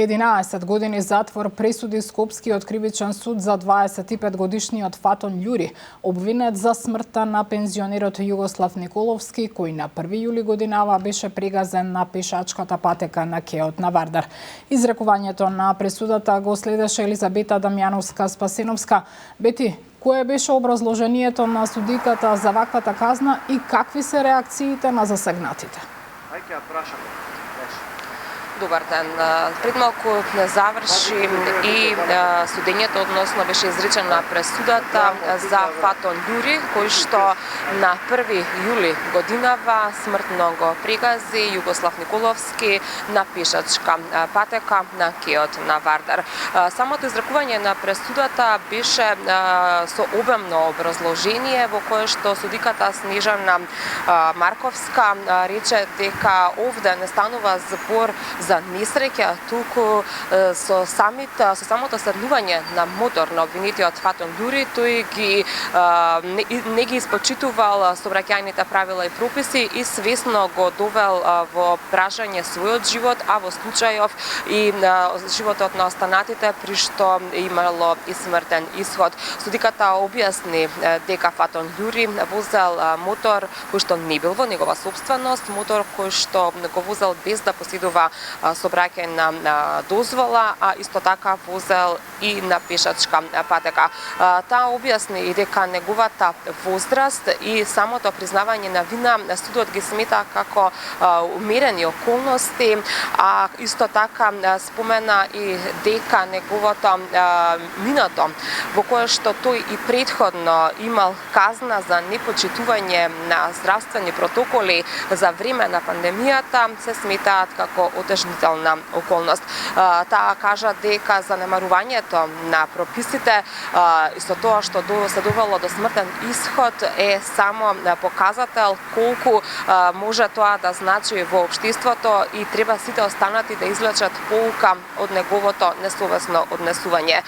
11 години затвор пресуди Скопскиот кривичен суд за 25-годишниот Фатон Љури, обвинет за смртта на пензионерот Југослав Николовски, кој на 1 јули годинава беше прегазен на пешачката патека на кеот на Вардар. Изрекувањето на пресудата го следеше Елизабета Дамјановска-Спасеновска. Бети, кое беше образложението на судиката за ваквата казна и какви се реакциите на засегнатите? Ајде ја прашаме. Добар ден. Пред малку не заврши и судењето, односно беше изречена пресудата за Фатон Љури, кој што на 1 јули годинава смртно го прегази Југослав Николовски на пешачка патека на кеот на Вардар. Самото изрекување на пресудата беше со обемно образложение во кое што судиката Снежана Марковска рече дека овде не станува збор за несреќа, туку со самото седнување на мотор на обвинетиот Фатон Љури, тој не ги испочитувал сообраќајните правила и прописи и свесно го довел во прашање својот живот, а во случајов и животот на останатите, при што имало и смртен исход. Судиката објасни дека Фатон Љури возел мотор кој што не бил во негова сопственост, мотор кој што го возел без да поседува сообраќајна дозвола, а исто така возел и на пешачка патека. Таа објасни и дека неговата возраст и самото признавање на вина судот ги смета како умерени околности, а исто така спомена и дека неговото минато во кое што тој и претходно имал казна за непочитување на здравствени протоколи за време на пандемијата се сметаат како отежнителна околност. Таа кажа дека занемарувањето на прописите и со тоа што се довело до смртен исход е само показател колку може тоа да значи во општеството и треба сите останати да извлечат поука од неговото несовесно однесување.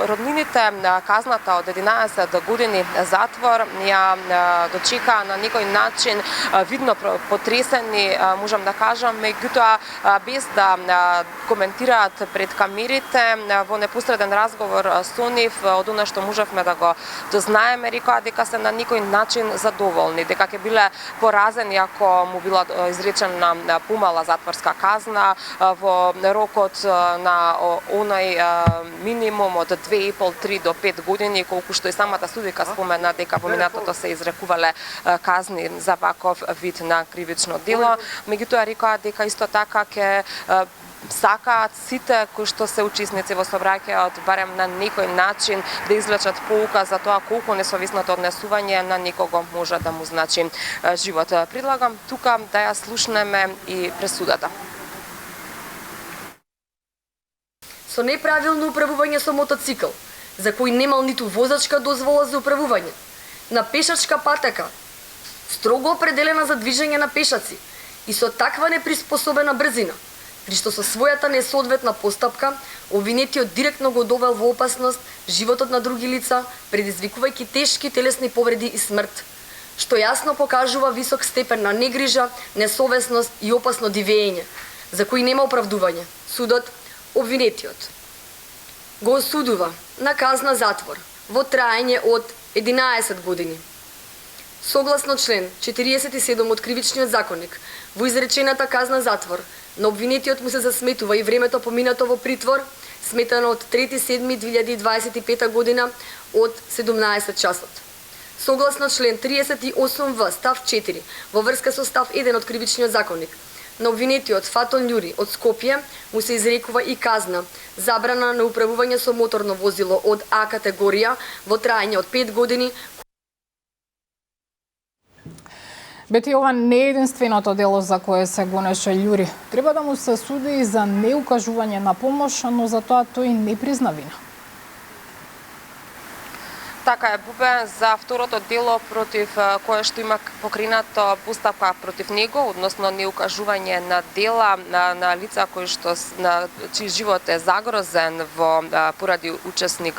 Роднините на казната од 11 години затвор ја дочека на некој начин видно потресени, можам да кажам, меѓутоа без да коментираат пред камерите. Во непосреден разговор со нив, од она што можевме да го дознаеме, рекоа дека се на некој начин задоволни, дека ќе биле поразени ако му била изречена помала затворска казна во рокот на оној минимум од 2,5-3 до 5 години, колку што и самата судика спомена дека во минатото се изрекувале казни за ваков вид на кривично дело. Меѓутоа рекоа дека исто така ќе сакаат сите кои што се учесници во сообраќајот барем на некој начин да извлечат поука за тоа колку несовесното однесување на некого може да му значи живот. Предлагам тука да ја слушнеме и пресудата. Со неправилно управување со мотоцикл, за кој немал ниту возачка дозвола за управување, на пешачка патека, строго определена за движење на пешаци и со таква неприспособена брзина, при што со својата несоодветна постапка, обвинетиот директно го довел во опасност животот на други лица, предизвикувајќи тешки телесни повреди и смрт, што јасно покажува висок степен на негрижа, несовесност и опасно дивење, за кој нема оправдување. Судот, обвинетиот го осудува на казна затвор во траење од 11 години. Согласно член 47 од Кривичниот законник, во изречената казна затвор, на обвинетиот му се засметува и времето поминато во притвор, сметано од 3.7.2025 година од 17 часот. Согласно член 38в став 4 во врска со став 1 од Кривичниот законник, на обвинетиот Фатон Љури од Скопје му се изрекува и казна забрана на управување со моторно возило од А категорија во траење од 5 години. Бети, ова не е единственото дело за кое се гонеше Љури. Треба да му се суди и за неукажување на помош, но за тоа тој не призна вина. Така е, Бубе, за второто дело против кое што има покренато постапка против него, односно неукажување на дела на лица кои што чиј живот е загрозен поради учесник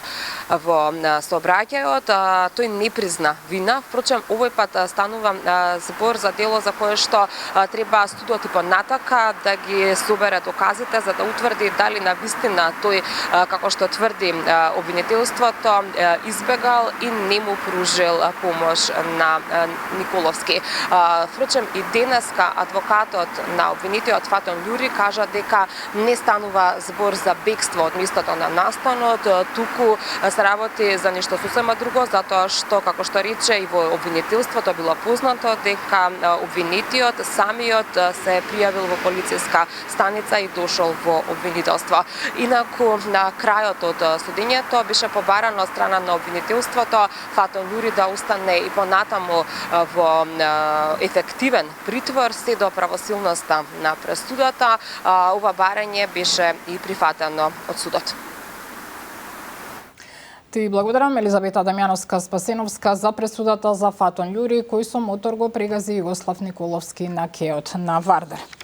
во сообраќајот, тој не призна вина. Впрочем, овој пат станува збор за дело за кое што треба судот и понатака да ги собере доказите за да утврди дали навистина тој, како што тврди обвинителството, избегал и не му пружил помош на Николовски. Впрочем, и денеска адвокатот на обвинитиот Фатон Љури кажа дека не станува збор за бегство од местото на настанот, туку се работи за нешто сосема друго, затоа што, како што рече и во обвинителството било познато дека обвинитиот самиот се пријавил во полициска станица и дошол во обвинителство. Инаку на крајот од судењето беше побарано од страна на обвинителството Фатон Љури да остане и понатаму во ефективен притвор се до правосилноста на пресудата. Ова барање беше и прифатено од судот. Ти благодарам, Елизавета Дамјановска-Спасеновска, за пресудата за Фатон Љури, кој со мотор го прегази Југослав Николовски на кеот на Вардар.